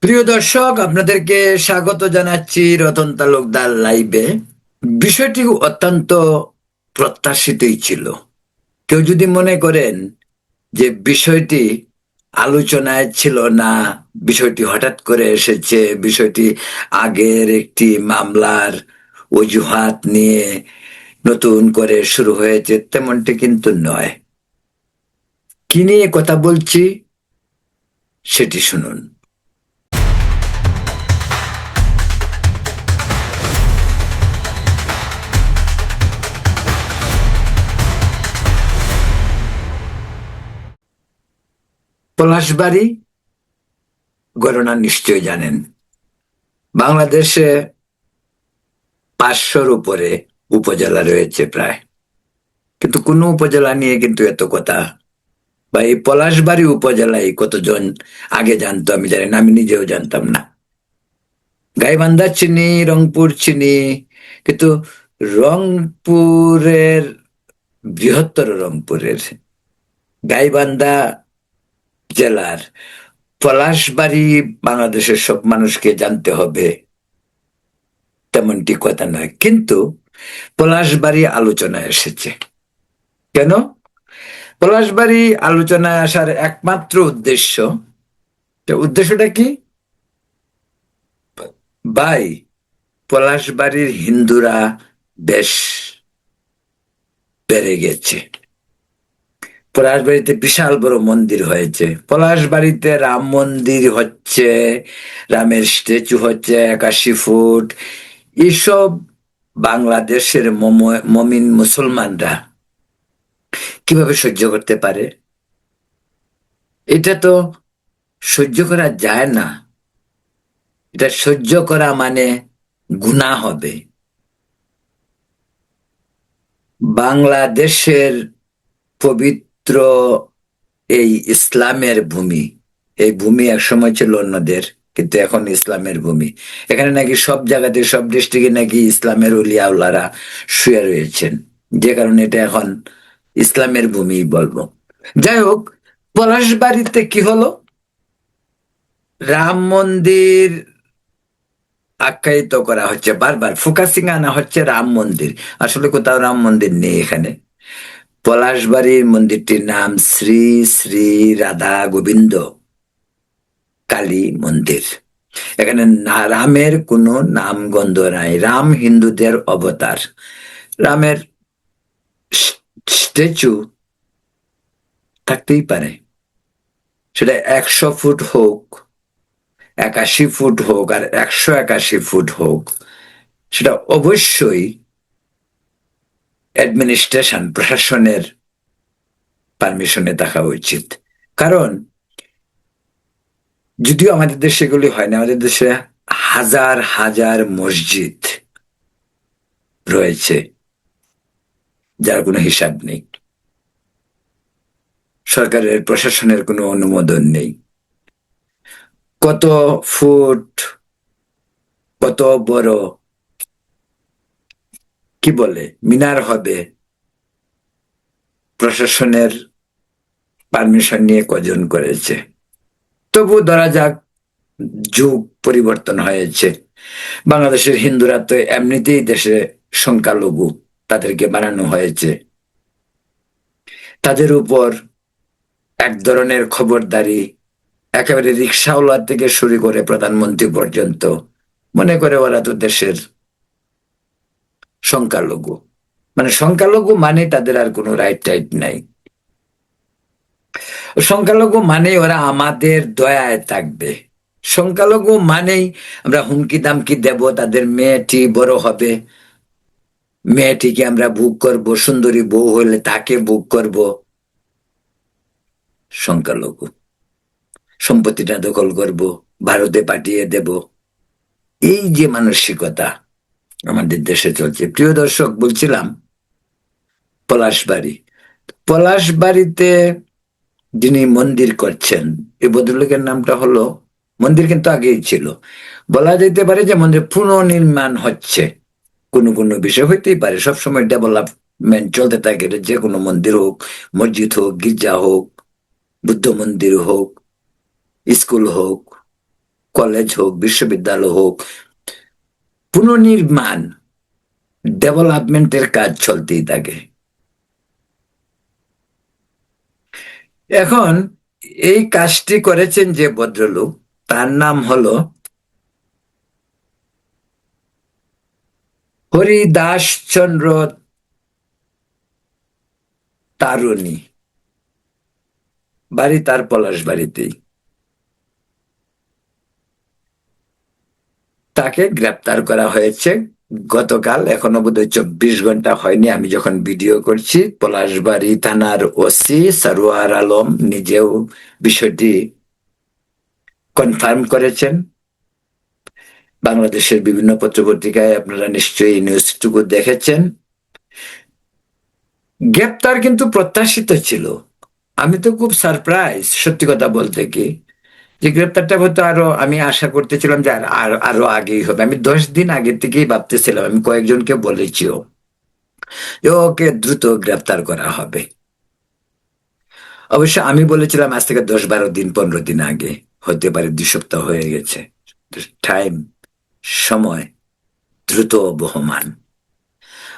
প্রিয় দর্শক, আপনাদেরকে স্বাগত জানাচ্ছি রতন তালুকদার লাইভে। বিষয়টি অত্যন্ত প্রত্যাশিতই ছিল। কেউ যদি মনে করেন যে বিষয়টি আলোচনায় ছিল না, বিষয়টি হঠাৎ করে এসেছে, বিষয়টি আগের একটি মামলার অজুহাত নিয়ে নতুন করে শুরু হয়েছে, তেমনটি কিন্তু নয়। কি নিয়ে কথা বলছি সেটি শুনুন। পলাশবাড়ি ঘটনা নিশ্চয় জানেন। বাংলাদেশে 500-র উপরে উপজেলা রয়েছে প্রায়, কিন্তু কোনো উপজেলা নিয়ে কিন্তু এত কথা বা এই পলাশবাড়ি উপজেলায় কতজন আগে জানতো আমি জানি না, আমি নিজেও জানতাম না। গাইবান্ধা চিনি, রংপুর চিনি, কিন্তু রংপুরের, বৃহত্তর রংপুরের গাইবান্ধা জেলার পলাশবাড়ি বাংলাদেশের সব মানুষকে জানতে হবে তেমনটি কথা নয়। কিন্তু পলাশবাড়ি আলোচনায় এসেছে কেন? পলাশবাড়ি আলোচনায় আসার একমাত্র উদ্দেশ্যটা কি? ভাই, পলাশবাড়ির হিন্দুরা বেশ বেড়ে গেছে। পলাশবাড়িতে বিশাল বড় মন্দির হয়েছে। পলাশবাড়িতে রাম মন্দির হচ্ছে, রামের স্ট্যাচু হচ্ছে 81 ফুট। এসব বাংলাদেশের মমিন মুসলমানরা কিভাবে সহ্য করতে পারে? এটা তো সহ্য করা যায় না। এটা সহ্য করা মানে গুনাহ হবে। বাংলাদেশের পবিত্র এই ইসলামের ভূমি, এই ভূমি একসময় ছিল অন্যদের, কিন্তু এখন ইসলামের ভূমি। এখানে নাকি সব জায়গাতে, সব ডিস্ট্রিক্টে নাকি ইসলামের উলিয়াউলারা শুয়ে রয়েছেন, যে কারণে এটা এখন ইসলামের ভূমি বলবো। যাই হোক, পলাশবাড়িতে কি হলো? রাম মন্দির আখ্যায়িত করা হচ্ছে, বারবার ফোকাসিং আনা হচ্ছে রাম মন্দির। আসলে কোথাও রাম মন্দির নেই এখানে। পলাশবাড়ির মন্দিরটির নাম শ্রী শ্রী রাধা গোবিন্দ কালী মন্দির। এখানে রামের কোনো নাম গন্ধ নাই। রাম হিন্দুদের অবতার। রামের স্ট্যাচু থাকতেই পারে, সেটা 100 ফুট হোক, 81 ফুট হোক, আর 181 ফুট হোক, সেটা অবশ্যই অ্যাডমিনিস্ট্রেশন, প্রশাসনের পারমিশনে থাকা উচিত। কারণ যদিও আমাদের দেশে এগুলি হয় না, আমাদের দেশে হাজার হাজার মসজিদ রয়েছে যার কোনো হিসাব নেই, সরকারের প্রশাসনের কোনো অনুমোদন নেই। কত ফুট, কত বড় কি বলে মিনার হবে, প্রশাসনের পারমিশন নিয়ে কজন করেছে? তবু ধরা যাক, যুগ পরিবর্তন হয়েছে। বাংলাদেশের হিন্দুরা তো এমনিতেই দেশে সংখ্যালঘু, তাদেরকে বানানো হয়েছে। তাদের উপর এক ধরনের খবরদারি, একেবারে রিক্সাওয়ালা থেকে শুরু করে প্রধানমন্ত্রী পর্যন্ত মনে করে ওরা তো দেশের সংখ্যালঘু। মানে সংখ্যালঘু মানে তাদের আর কোনো রাইট টাইট নাই। সংখ্যালঘু মানে ওরা আমাদের দয়ায় থাকবে। সংখ্যালঘু মানেই আমরা হুমকি দামকি দেব, তাদের মেয়েটি বড় হবে, মেয়েটিকে আমরা বুক করব, সুন্দরী বউ হলে তাকে বুক করব। সংখ্যালঘু সম্পত্তিটা দখল করব, ভারতে পাঠিয়ে দেব, এই যে মানসিকতা আমাদের দেশে চলছে। প্রিয় দর্শক, বলছিলাম পলাশবাড়ি। পলাশবাড়িতে যিনি মন্দির করছেন, এই ভদ্রলোকের নামটা হলো, মন্দির কিন্তু আগেই ছিল, বলা যেতে পারে যে মন্দির পুনর্নির্মাণ হচ্ছে। কোনো কোনো বিষয় হইতেই পারে, সবসময় ডেভেলপমেন্ট চলতে থাকে। যে কোনো মন্দির হোক, মসজিদ হোক, গির্জা হোক, বুদ্ধ মন্দির হোক, স্কুল হোক, কলেজ হোক, বিশ্ববিদ্যালয় হোক, পুনর্নির্মাণ, ডেভেলপমেন্টের কাজ চলতেই থাকে। এখন এই কাজটি করেছেন যে ভদ্রলোক, তার নাম হলো হরিদাস চন্দ্র তারুণী। বাড়ি তার পলাশবাড়িতেই। তাকে গ্রেপ্তার করা হয়েছে গতকাল, এখনো বোধহয় 24 ঘন্টা হয়নি আমি যখন ভিডিও করছি। পলাশবাড়ি থানার ওসি সরোয়ার আলম নিজেও বিষয়টি কনফার্ম করেছেন। বাংলাদেশের বিভিন্ন পত্রপত্রিকায় আপনারা নিশ্চয়ই নিউজটুকু দেখেছেন। গ্রেপ্তার কিন্তু প্রত্যাশিত ছিল। আমি তো খুব সারপ্রাইজ, সত্যি কথা বলতে কি, যে গ্রেপ্তারটা হয়তো আরো, আমি আশা করতেছিলাম যে আরো আগেই হবে। আমি 10 দিন আগে থেকেই ভাবতেছিলাম, আমি কয়েকজনকে বলেছিও যে ওকে দ্রুত গ্রেপ্তার করা হবে। অবশ্য আমি বলেছিলাম আজ থেকে 10-12 দিন, 15 দিন আগে, হতে পারে 2 সপ্তাহ হয়ে গেছে। টাইম, সময় দ্রুত বহমান।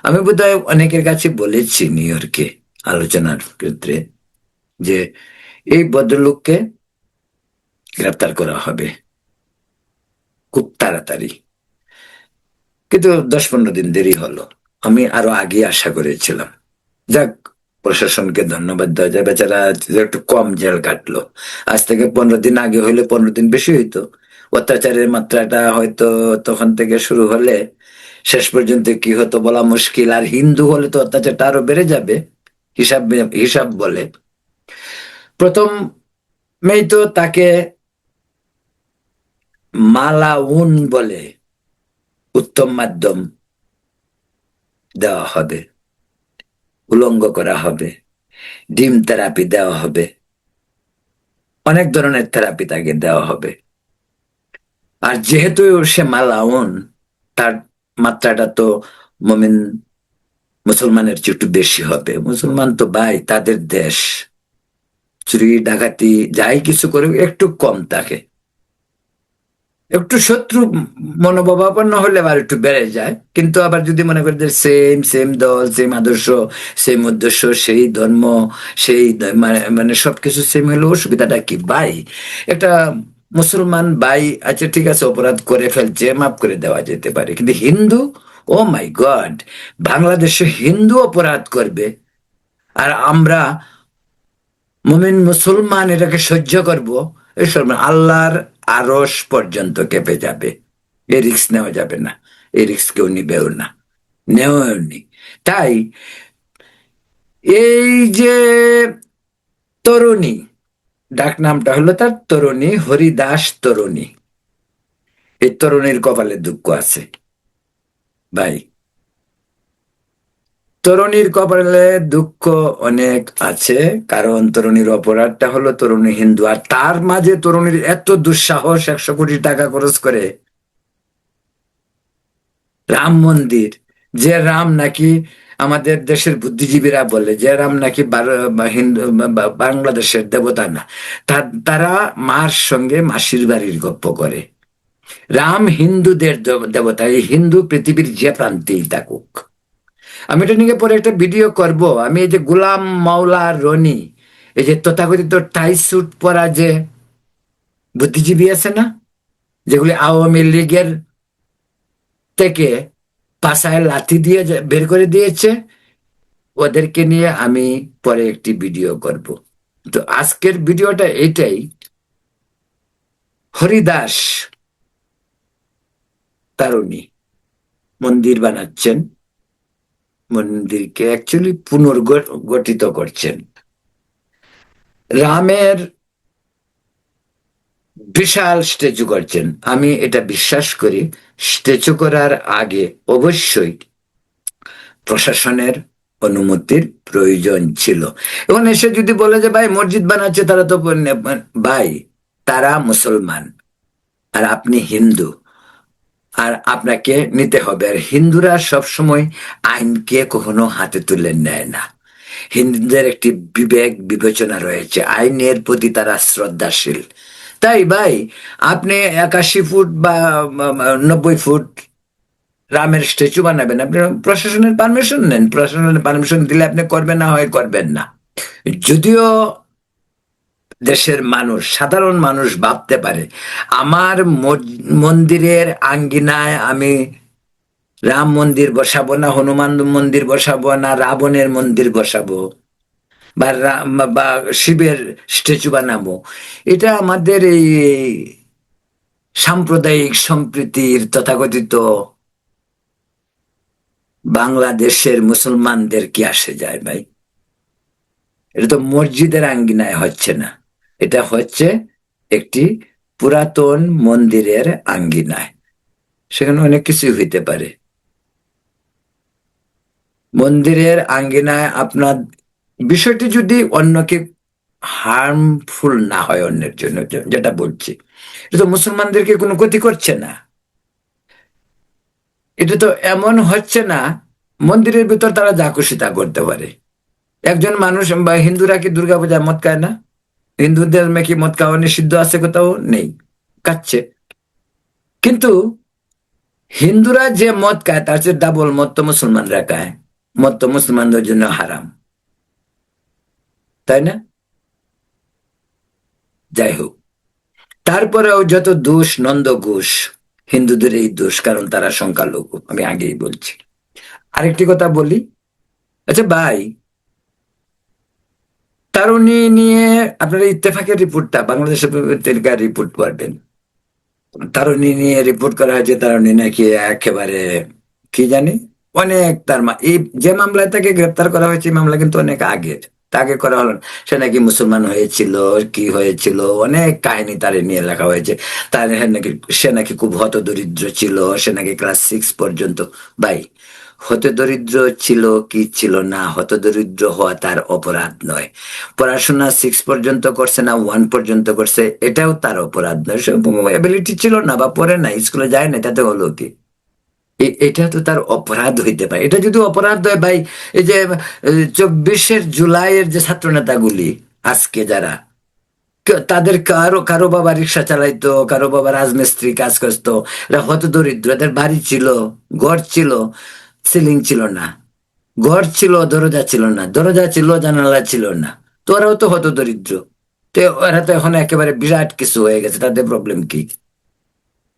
আমি বোধহয় অনেকের কাছে বলেছি নিউ ইয়র্কে আলোচনার ক্ষেত্রে যে এই ভদ্রলোককে গ্রেপ্তার করা হবে খুব তাড়াতাড়ি, কিন্তু 10-15 দিন দেরি হলো। আমি আরো আগে আশা করেছিলাম। যাক, প্রশাসনকে ধন্যবাদ দেওয়া যায়, বেচারা একটু কম জেল কাটলো। আজ থেকে 15 দিন আগে হইলে 15 দিন বেশি হইতো। অত্যাচারের মাত্রাটা হয়তো তখন থেকে শুরু হলে শেষ পর্যন্ত কি হতো বলা মুশকিল। আর হিন্দু হলে তো অত্যাচারটা আরো বেড়ে যাবে। হিসাব হিসাব বলে প্রথমেই তো তাকে মালাউন বলে উত্তম মাধ্যম দেওয়া হবে, উলঙ্গ করা হবে, ডিম থেরাপি দেওয়া হবে, অনেক ধরনের থেরাপি তাকে দেওয়া হবে। আর যেহেতু সে মালাউন, তার মাত্রাটা তো মমিন মুসলমানের চেয়ে একটু বেশি হবে। মুসলমান তো ভাই তাদের দেশ, চুরি ডাকাতি যাই কিছু করে একটু কম থাকে। একটু শত্রু মনোভাবাপন্ন হলে আবার একটু বেড়ে যায়, কিন্তু আবার যদি মনে করি যে সেম সেম দল, সেম আদর্শ, সেম উদ্দেশ্য, সেই ধর্ম, সেই মানে সবকিছু সেম হলে অসুবিধাটা কি ভাই? একটা মুসলমান ভাই আচ্ছা ঠিক আছে অপরাধ করে ফেলছে, মাফ করে দেওয়া যেতে পারে, কিন্তু হিন্দু, ও মাই গড, বাংলাদেশে হিন্দু অপরাধ করবে আর আমরা মুমিন মুসলমান এটাকে সহ্য করবো? এসব না, আল্লাহর আরশ পর্যন্ত কেঁপে যাবে। এই রিস্ক নেওয়া যাবে না, এই রিস্ক কেউ নিবেও না, নেওয়াও নি। তাই এই যে তরুণী, ডাক নামটা হলো তার তরুণী, হরিদাস তরুণী। এই তরুণীর কপালে দুঃখ আছে ভাই, তরুণীর কপালে দুঃখ অনেক আছে। কারণ তরুণীর অপরাধটা হলো তরুণী হিন্দু, আর তার মাঝে তরুণীর এত দুঃসাহস 100 কোটি টাকা খরচ করে রাম মন্দির, যে রাম নাকি আমাদের দেশের বুদ্ধিজীবীরা বলে যে রাম নাকি হিন্দু বাংলাদেশের দেবতা না, তারা মার সঙ্গে মাসির বাড়ির গপ্প করে। রাম হিন্দুদের দেবতা, এই হিন্দু পৃথিবীর যে প্রান্তেই থাকুক। আমি এটা নিয়ে পরে একটা ভিডিও করব। আমি এই যে গোলাম মাওলা রনি, এই যে তথাকথিত টাই স্যুট পরা যে বুদ্ধিজীবী আছে না, যেগুলি আওয়ামী লীগের থেকে পাশায় লাথি দিয়ে বের করে দিয়েছে, ওদেরকে নিয়ে আমি পরে একটি ভিডিও করব। তো আজকের ভিডিওটা এটাই, হরিদাস তারুণী মন্দির বানাচ্ছেন, মন্দিরকে অ্যাকচুয়ালি পুনর্গঠিত করছেন। রামের বিশাল স্ট্যাচু করছেন। আমি এটা বিশ্বাস করি স্ট্যাচু করার আগে অবশ্যই প্রশাসনের অনুমতির প্রয়োজন ছিল। এখন এসে যদি বলে যে ভাই মসজিদ বানাচ্ছে, তারা তো ভাই তারা মুসলমান আর আপনি হিন্দু, আর আপনাকে নিতে হবে। আর হিন্দুরা সবসময় আইনকে কখনো হাতে তুলে নেয় না। হিন্দুদের একটি বিবেক বিবেচনা রয়েছে, আইনের প্রতি তারা শ্রদ্ধাশীল, তাই ভাই, আপনি 81 ফুট বা 90 ফুট রামের স্ট্যাচু বানাবেন, আপনি প্রশাসনের পারমিশন নেন, প্রশাসনের পারমিশন দিলে আপনি করবেন, না হয় করবেন না। যদিও দেশের মানুষ, সাধারণ মানুষ ভাবতে পারে আমার মন্দিরের আঙ্গিনায় আমি রাম মন্দির বসাবো না, হনুমান মন্দির বসাবো না, রাবণের মন্দির বসাবো, বা বা শিবের স্ট্যাচু বানাবো, এটা আমাদের এই সাম্প্রদায়িক সম্প্রীতির তথাকথিত বাংলাদেশের মুসলমানদের কি আসে যায় ভাই? এটা তো মসজিদের আঙ্গিনায় হচ্ছে না, এটা হচ্ছে একটি পুরাতন মন্দিরের আঙ্গিনায়। সেখানে অনেক কিছুই হইতে পারে। মন্দিরের আঙ্গিনায় আপনার বিষয়টি যদি অন্যকে হার্মফুল না হয়, অন্যের জন্য, যেটা বলছি, এটা তো মুসলমানদেরকে কোনো ক্ষতি করছে না। এটা তো এমন হচ্ছে না, মন্দিরের ভিতর তারা যা খুশি তা করতে পারে। একজন মানুষ, বা হিন্দুরা কি দুর্গাপূজায় মদ খায় না? হিন্দুদের কি মদ খাওয়া নিষিদ্ধ আছে? কোথাও নেই, খাচ্ছে। কিন্তু হিন্দুরা যে মদ খায় তার চেয়ে ডাবল মদ তো মুসলমানরা খায়। মদ তো মুসলমানদের জন্য হারাম, তাই না? যাই হোক, তারপরেও যত দোষ, নন্দ ঘোষ, হিন্দুদের এই দোষ, কারণ তারা সংখ্যালঘু, আমি আগেই বলছি। আরেকটি কথা বলি, আচ্ছা ভাই, তারুণী নিয়ে আপনারা ইত্তেফাকের রিপোর্টটা, বাংলাদেশের পত্রিকার রিপোর্ট করবেন। তারুণী নিয়ে রিপোর্ট করা হয়েছে, তারুণী নাকি একেবারে কি জানি অনেক, এই যে মামলায় তাকে গ্রেপ্তার করা হয়েছে, এই মামলা কিন্তু অনেক আগের, তাকে করা হলো না। সে নাকি মুসলমান হয়েছিল, কি হয়েছিল, অনেক কাহিনী তার নিয়ে লেখা হয়েছে। তার নাকি, সে নাকি খুব হতদরিদ্র ছিল, সে নাকি ক্লাস 6 পর্যন্ত। ভাই, হতদরিদ্র ছিল কি ছিল না, হতদরিদ্র হওয়া তার অপরাধ নয়। পড়াশোনা 6 পর্যন্ত করছে না 1 পর্যন্ত করছে, এটাও তার অপরাধ নয়। এবিলিটি ছিল না বা পড়ে না, স্কুলে যায় না, তাতে হলো কি? এটা তো তার অপরাধ হইতে পারে। এটা যদি অপরাধ হয় ভাই, এই যে 24শে জুলাইয়ের যে ছাত্র নেতাগুলি আজকে যারা, তাদের কারো কারো বাবা রিক্সা চালাইতো, কারো বাবা রাজমিস্ত্রি কাজ করতো, এরা হত দরিদ্র, এদের বাড়ি ছিল, ঘর ছিল, সিলিং ছিল না, ঘর ছিল, দরজা ছিল না, দরজা ছিল, জানালা ছিল না, তো ওরাও তো হত দরিদ্র। তো ওরা তো এখন একেবারে বিরাট কিছু হয়ে গেছে, তাদের প্রবলেম কি?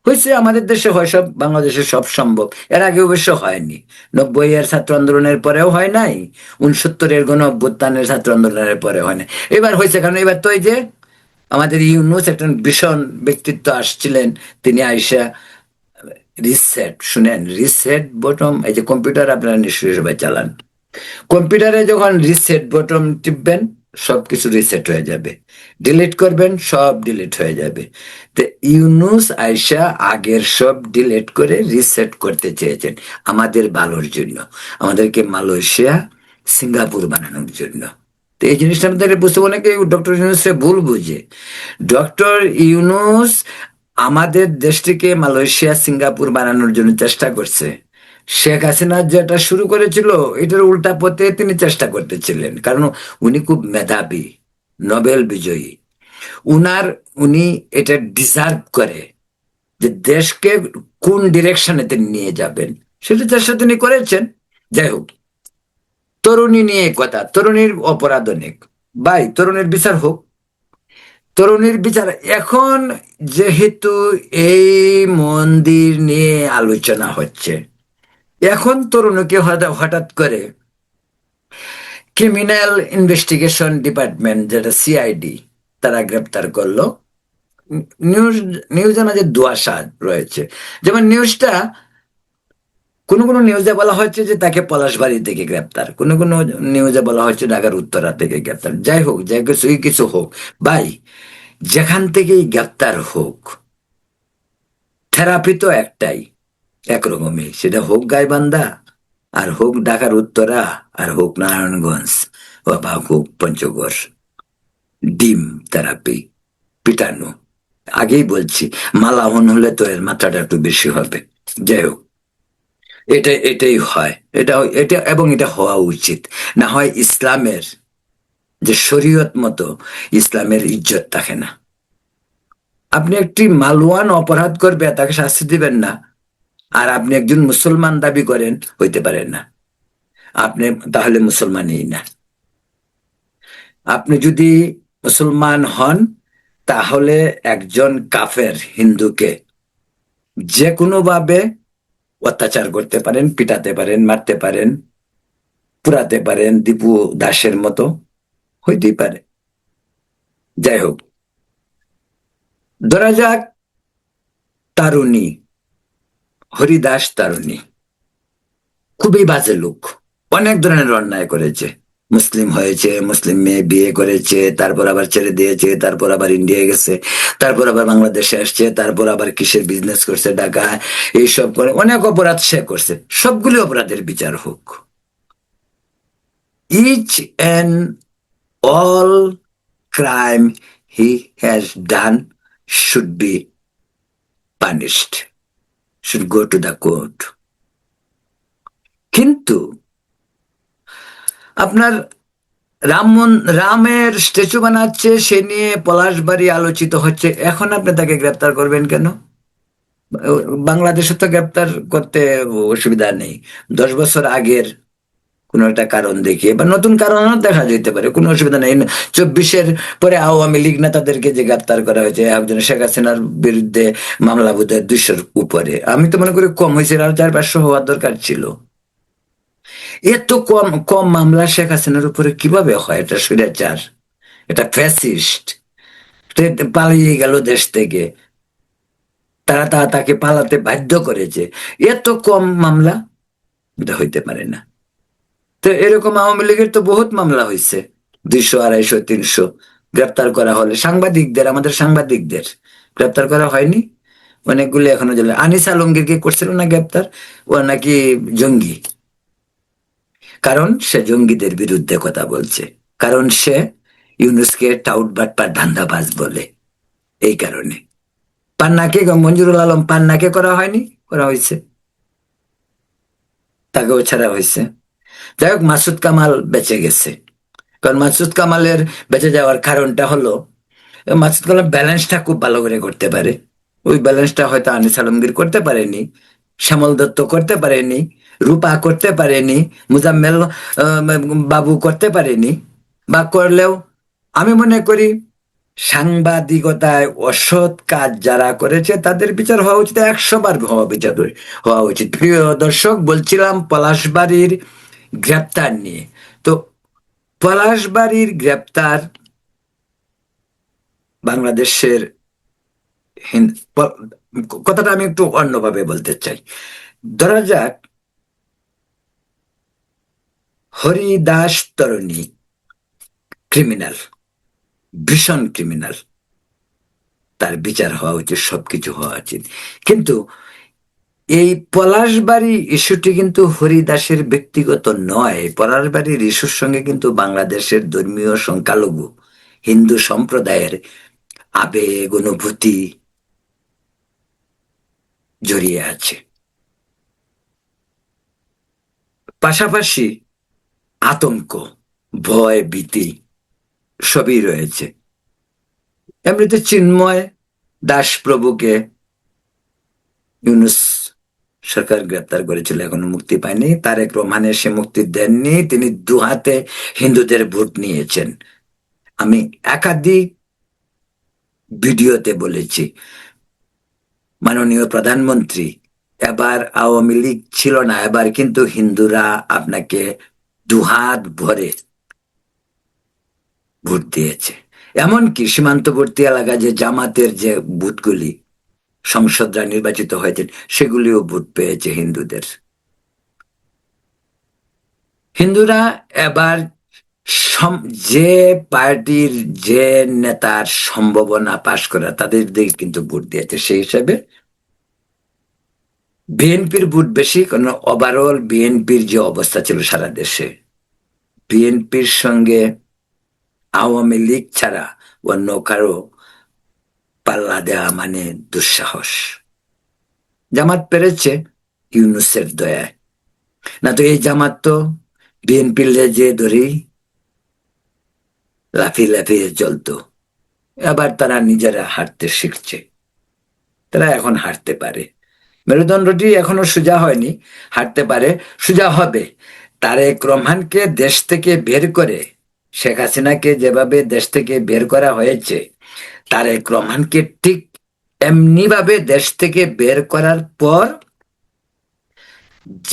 হয়েছে, আমাদের দেশে হয় সব, বাংলাদেশে সব সম্ভব। এর আগে অবশ্য হয়নি, 90-এর ছাত্র আন্দোলনের পরেও হয় নাই, 69-এর গণ অভ্যুত্থানের ছাত্র আন্দোলনের পরে হয় না, এবার হয়েছে। কারণ এবার তো এই যে আমাদের ইউনুস একজন ভীষণ ব্যক্তিত্ব আসছিলেন, তিনি আইসা রিসেট, শুনেন, রিসেট বটম, এই যে কম্পিউটার আপনারা নিশ্চয়ই সবাই চালান, কম্পিউটারে যখন রিসেট বটন টিপবেন সবকিছু রিসেট হয়ে যাবে, ডিলিট করবেন সব ডিলিট হয়ে যাবে। তো ইউনুস আইসা আগের সব ডিলিট করে রিসেট করতে চেয়েছেন আমাদের ভালোর জন্য, আমাদেরকে মালয়েশিয়া, সিঙ্গাপুর বানানোর জন্য। তো এই জিনিসটা আমাদের বুঝতে, অনেকে ডক্টর ইউনুসে ভুল বুঝে। ডক্টর ইউনুস আমাদের দেশটিকে মালয়েশিয়া, সিঙ্গাপুর বানানোর জন্য চেষ্টা করছে। শেখ হাসিনা যেটা শুরু করেছিল, এটার উল্টা পথে তিনি চেষ্টা করতেছিলেন, কারণ উনি খুব মেধাবী, নোবেল বিজয়ী। উনার, উনি এটা ডিজার্ভ করে যে দেশকে কোন ডিরেকশনে তিনি নিয়ে যাবেন, সেটা চেষ্টা তিনি করেছেন। যাই হোক, তরুণী নিয়ে কথা, তরুণীর অপরাধ অনেক। ভাই, তরুণীর বিচার হোক, তরুণীর বিচার। এখন যেহেতু এই মন্দির নিয়ে আলোচনা হচ্ছে, এখন তরুণীকে হঠাৎ করে ক্রিমিনাল ইনভেস্টিগেশন ডিপার্টমেন্ট, যেটা সিআইডি, তারা গ্রেপ্তার করলো। নিউজ, নিউজের মাঝে দুয়াশা রয়েছে। যেমন নিউজটা, কোন কোন নিউজে বলা হচ্ছে যে তাকে পলাশবাড়ি থেকে গ্রেপ্তার, কোন কোন নিউজে বলা হচ্ছে ঢাকার উত্তরা থেকে গ্রেপ্তার। যাই হোক, যাই কিছুই কিছু হোক ভাই, যেখান থেকেই গ্রেপ্তার হোক, থেরাপি তো একটাই, একরকমই, সেটা হোক গাইবান্ধা, আর হোক ঢাকার উত্তরা, আর হোক নারায়ণগঞ্জ, বা হোক পঞ্চগড়, ডিম থেরাপি, পিটানো। আগেই বলছি, মালাহন হলে তো এর মাত্রাটা একটু বেশি হবে। যাই হোক, এটাই হয়, এটা এবং এটা হওয়া উচিত। না হয় ইসলামের যে শরীয়ত মতো, ইসলামের ইজ্জত থাকে না। আপনি একটি মালওয়ান অপরাধ করবে, তাকে শাস্তি দিবেন না, আর আপনি একজন মুসলমান দাবি করেন, হইতে পারেন না। আপনি তাহলে মুসলমানই না। আপনি যদি মুসলমান হন, তাহলে একজন কাফের হিন্দুকে যে কোনো ভাবে অত্যাচার করতে পারেন, পিটাতে পারেন, মারতে পারেন, পুরাতে পারেন, দীপু দাসের মতো হইতেই পারে। যাই হোক, ধরা যাক তারুণী, হরিদাস তারুণী খুবই বাজে লোক, অনেক ধরনের অন্যায় করেছে। মুসলিম হয়েছে, মুসলিম মেয়ে বিয়ে করেছে, তারপর আবার ছেড়ে দিয়েছে, তারপর আবার ইন্ডিয়া গেছে, তারপর আবার বাংলাদেশে আসছে, তারপর আবার কিসের বিজনেস করছে, টাকা এইসব করে অনেক অপরাধ সে করছে। সবগুলি অপরাধের বিচার হোক। Each and all crime he has done should be punished, should go to the court. কিন্তু আপনার রামের স্ট্যাচু বানাচ্ছে, সে নিয়ে পলাশবাড়ি আলোচিত হচ্ছে, এখন আপনি তাকে গ্রেপ্তার করবেন কেন? বাংলাদেশে তো গ্রেপ্তার করতে অসুবিধা নেই, 10 বছর আগের কোন একটা কারণ দেখিয়ে বা নতুন কারণও দেখা যেতে পারে, কোনো অসুবিধা নেই। 24-এর পরে আওয়ামী লীগ নেতাদেরকে যে গ্রেপ্তার করা হয়েছে, একজন শেখ হাসিনার বিরুদ্ধে মামলা বোধ হয় 200-র উপরে, আমি তো মনে করি কম হয়েছে, আর 400-500 হওয়ার দরকার ছিল। এত কম কম মামলা শেখ হাসিনার উপরে কিভাবে হয়? এটা স্বৈরাচার, এটা ফ্যাসিস্ট, পালিয়ে গেল দেশ থেকে, তাকে পালাতে বাধ্য করেছে, এত কম মামলা? এটা হইতে পারে না। তো এরকম আওয়ামী লীগের তো বহুত মামলা হয়েছে, 200, 250, 300 গ্রেপ্তার করা হলে। সাংবাদিকদের, আমাদের সাংবাদিকদের গ্রেপ্তার করা হয়নি? অনেকগুলো এখনো জেলে। আনিস আলমগীরকে করছিল না গ্রেপ্তার? ও নাকি জঙ্গি, কারণ সে জঙ্গিদের বিরুদ্ধে কথা বলছে, কারণ সে ইউনুসকে টাউট বাটপার ধান্দাবাজ বলে, এই কারণে। পান্নাকে, মঞ্জুরুল আলম পান্নাকে করা হয়নি? করা হয়েছে, তাকেও ছাড়া হয়েছে। যাই হোক, মাসুদ কামাল বেঁচে গেছে, কারণ মাসুদ কামালের বেঁচে যাওয়ার কারণটা হলো মাসুদ কামাল ব্যালেন্সটা খুব ভালো করে করতে পারে। ওই ব্যালেন্সটা হয়তো আনিস আলমগীর করতে পারেনি, শ্যামল দত্ত করতে পারেনি, রূপা করতে পারেনি, মুজাম্মেল বাবু করতে পারেনি। বা করলেও আমি মনে করি সাংবাদিকতায় অসৎ কাজ যারা করেছে তাদের বিচার হওয়া উচিত, 100 বার হওয়া উচিত। প্রিয় দর্শক, বলছিলাম পলাশবাড়ির গ্রেপ্তার নিয়ে। তো পলাশবাড়ির গ্রেপ্তার বাংলাদেশের কথাটা আমি একটু অন্যভাবে বলতে চাই। ধরা যাক হরিদাস তরুণী ক্রিমিনাল, ভীষণ ক্রিমিনাল, তার বিচার হওয়া উচিত, সবকিছু হওয়া উচিত। কিন্তু এই পলাশবাড়ি ইস্যুটি কিন্তু হরিদাসের ব্যক্তিগত নয়। পলাশবাড়ির ইস্যুর সঙ্গে কিন্তু বাংলাদেশের ধর্মীয় সংখ্যালঘু হিন্দু সম্প্রদায়ের আবেগ, অনুভূতি জড়িয়ে আছে। পাশাপাশি আতঙ্ক, ভয়, ভীতি সবই রয়েছে। এমনিতে চিন্ময় দাস প্রভুকে ইউনুস সরকার গ্রেপ্তার করেছিল, এখনো মুক্তি পায়নি। তারেক রহমানের সে মুক্তি দেননি, তিনি দুহাতে হিন্দুদের ভোট নিয়েছেন। আমি একাধিক ভিডিওতে বলেছি, মাননীয় প্রধানমন্ত্রী, এবার আওয়ামী লীগ ছিল না, এবার কিন্তু হিন্দুরা আপনাকে দুহাত ভরে ভোট দিয়েছে। এমনকি সীমান্তবর্তী এলাকা যে জামাতের যে বুথগুলি সংসদরা নির্বাচিত হয়েছেন, সেগুলিও ভোট পেয়েছে হিন্দুদের। হিন্দুরা এবার যে পার্টির যে নেতার সম্ভাবনা পাশ করা, তাদের দিকে কিন্তু ভোট দিয়েছে। সেই হিসাবে বিএনপির ভোট বেশি, কারণ ওভারঅল বিএনপির যে অবস্থা ছিল সারা দেশে, বিএনপির সঙ্গে আওয়ামী লীগ ছাড়া অন্য কারো পাল্লা দেওয়া মানে দুঃসাহস। জামাত পেরেছে ইউনুসের দয়ায়, না তো এই জামাত তো বিএনপির লেজে ধরেই লাফিয়ে লাফিয়ে চলতো। এবার তারা নিজেরা হাঁটতে শিখছে, তারা এখন হাঁটতে পারে। মেরুদণ্ডটি এখনো সোজা হয়নি, হাঁটতে পারে, সোজা হবে। তারেক রহমানকে দেশ থেকে বের করে, শেখ হাসিনাকে যেভাবে দেশ থেকে বের করা হয়েছে, তারেক রহমানকে ঠিক এমনি ভাবে দেশ থেকে বের করার পর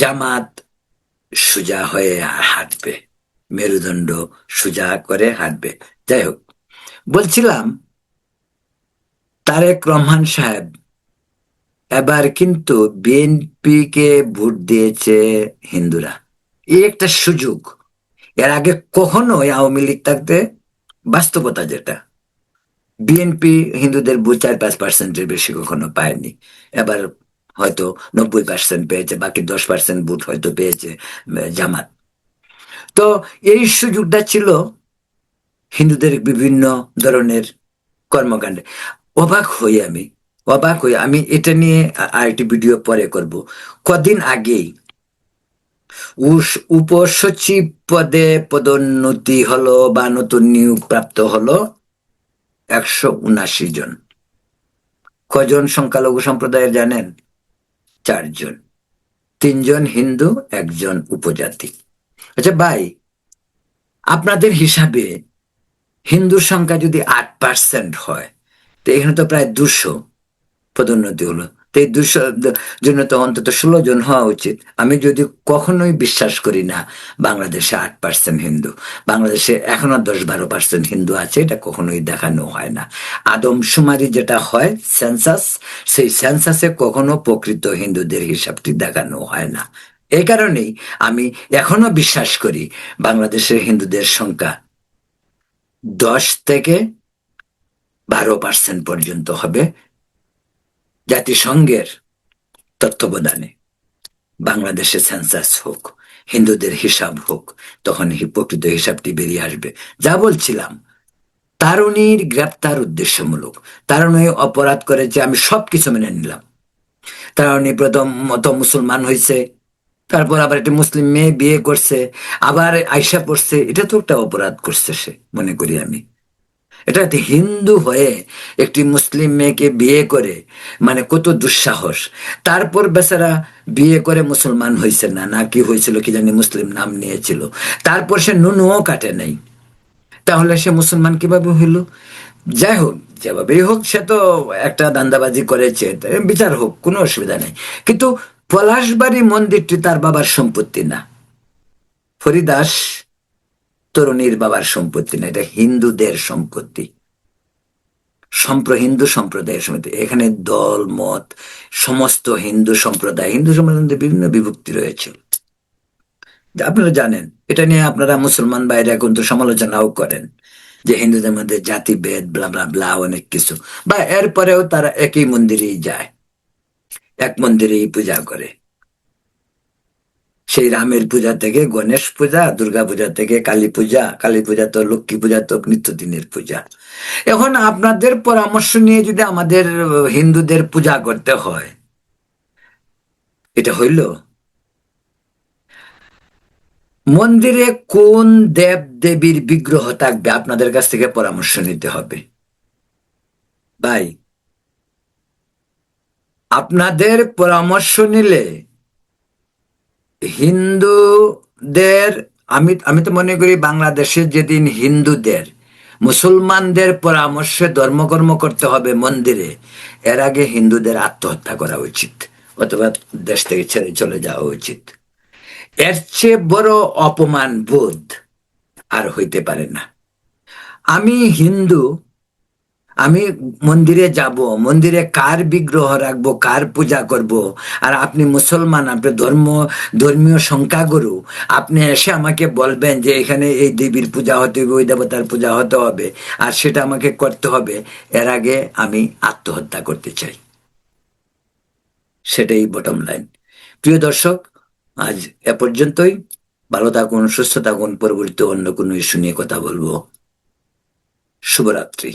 জামাত সোজা হয়ে হাঁটবে, মেরুদণ্ড সোজা করে হাঁটবে। যাই হোক, বলছিলাম তারেক রহমান সাহেব এবার কিন্তু বিএনপি কে ভোট দিয়েছে হিন্দুরা, এই একটা সুযোগ। এর আগে কখনোই আওয়ামী লীগ থাকতে, বাস্তবতা যেটা, বিএনপি হিন্দুদের ভোট 4-5%-এর বেশি কখনো পায়নি। এবার হয়তো 90% পেয়েছে, বাকি 10% ভোট হয়তো পেয়েছে জামাত। তো এই সুযোগটা ছিল হিন্দুদের বিভিন্ন ধরনের কর্মকাণ্ডে। অবাক হই আমি, অবাক হই আমি, এটা নিয়ে আরেকটি ভিডিও পরে করব। কদিন আগেই উপসচিব পদে পদোন্নতি হলো বা নতুন নিয়োগ প্রাপ্ত হলো 179 জন। কজন সংখ্যালঘু সম্প্রদায়ের জানেন? 4 জন। 3 জন হিন্দু, 1 জন উপজাতি। আচ্ছা ভাই, আপনাদের হিসাবে হিন্দুর সংখ্যা যদি 8% হয়, তো এখানে তো প্রায় 200 পদোন্নতি হলো। তো এই 200 জন্য তো অন্তত 16 জন হওয়া উচিত। আমি যদি কখনোই বিশ্বাস করি না বাংলাদেশে 8% হিন্দু, বাংলাদেশে এখনো 10-12% হিন্দু আছে, এটা কখনোই দেখানো হয় না। আদমশুমারি যেটা হয়, সেন্সাস, সেই সেন্সাসে কখনো প্রকৃত হিন্দুদের হিসাবটি দেখানো হয় না। এই কারণেই আমি এখনো বিশ্বাস করি বাংলাদেশের হিন্দুদের সংখ্যা 10-12% পর্যন্ত হবে। জাতিসংঘের তত্ত্বাবধানে বাংলাদেশে সেন্সাস হোক, হিন্দুদের হিসাব হোক, তখন প্রকৃত হিসাবটি বেরিয়ে আসবে। যা বলছিলাম, তারুণীর গ্রেপ্তার উদ্দেশ্যমূলক, তারুণী অপরাধ করেছে, আমি সবকিছু মেনে নিলাম। তারুণী প্রথম মত মুসলমান হয়েছে, তারপর আবার একটা মুসলিম মেয়ে বিয়ে করছে, আবার আয়সা পড়ছে, এটা তো একটা অপরাধ করছে সে, মনে করি আমি। এটা হিন্দু হয়ে একটি মুসলিম মেয়েকে বিয়ে করে, মানে কত দুঃসাহস। তারপর বেচারা বিয়ে করে মুসলমান হয়েছে না, না কি হয়েছিল কি জানি, মুসলিম নাম নিয়েছিল। তারপর সে নুনও কাটে নাই, তাহলে সে মুসলমান কিভাবে হইল? যাই হোক, যেভাবেই হোক, সে তো একটা দান্দাবাজি করেছে, বিচার হোক, কোনো অসুবিধা নেই। কিন্তু পলাশবাড়ি মন্দিরটি তার বাবার সম্পত্তি না, ফরিদাস তরুণীর বাবার সম্পত্তি না, এটা হিন্দুদের সম্পত্তি। হিন্দু সম্প্রদায়ের সমিতি, এখানে দল মত সমস্ত হিন্দু সম্প্রদায়, হিন্দু সম্প্রদায়ের বিভিন্ন বিভক্তি রয়েছে, আপনারা জানেন। এটা নিয়ে আপনারা মুসলমান বাইরে এখন তো সমালোচনাও করেন যে হিন্দুদের মধ্যে জাতিভেদ, ব্লা ব্লা ব্লা, অনেক কিছু। বা এরপরেও তারা একই মন্দিরেই যায়, এক মন্দিরেই পূজা করে। সেই রামের পূজা থেকে গণেশ পূজা, দুর্গা পূজা থেকে কালী পূজা, কালী পূজা তো, লক্ষ্মী পূজা তো নিত্যদিনের পূজা। এখন আপনাদের পরামর্শ নিয়ে যদি আমাদের হিন্দুদের পূজা করতে হয়, এটা হইল? মন্দিরে কোন দেব দেবীর বিগ্রহ থাকবে, আপনাদের কাছ থেকে পরামর্শ নিতে হবে ভাই। আপনাদের পরামর্শ নিলে হিন্দুদের, আমি আমি তো মনে করি বাংলাদেশে যেদিন হিন্দুদের মুসলমানদের পরামর্শে ধর্মকর্ম করতে হবে মন্দিরে, এর আগে হিন্দুদের আত্মহত্যা করা উচিত, অথবা দেশ থেকে ছেড়ে চলে যাওয়া উচিত। এর চেয়ে বড় অপমান বোধ আর হইতে পারে না। আমি হিন্দু, আমি মন্দিরে যাব, মন্দিরে কার বিগ্রহ রাখবো, কার পূজা করব? আর আপনি মুসলমান, আপনি ধর্মীয় সংখ্যাগুরু, আপনি এসে আমাকে বলবেন যে এখানে এই দেবীর পূজা হতে হবে, ওই দেবতার পূজা হতে হবে, আর সেটা আমাকে করতে হবে। এর আগে আমি আত্মহত্যা করতে চাই, সেটাই বটম লাইন। প্রিয় দর্শক, আজ এ পর্যন্তই। ভালো থাকুন, সুস্থ থাকুন। পরবর্তী অন্য কোনো ইস্যু নিয়ে কথা বলবো। শুভরাত্রি।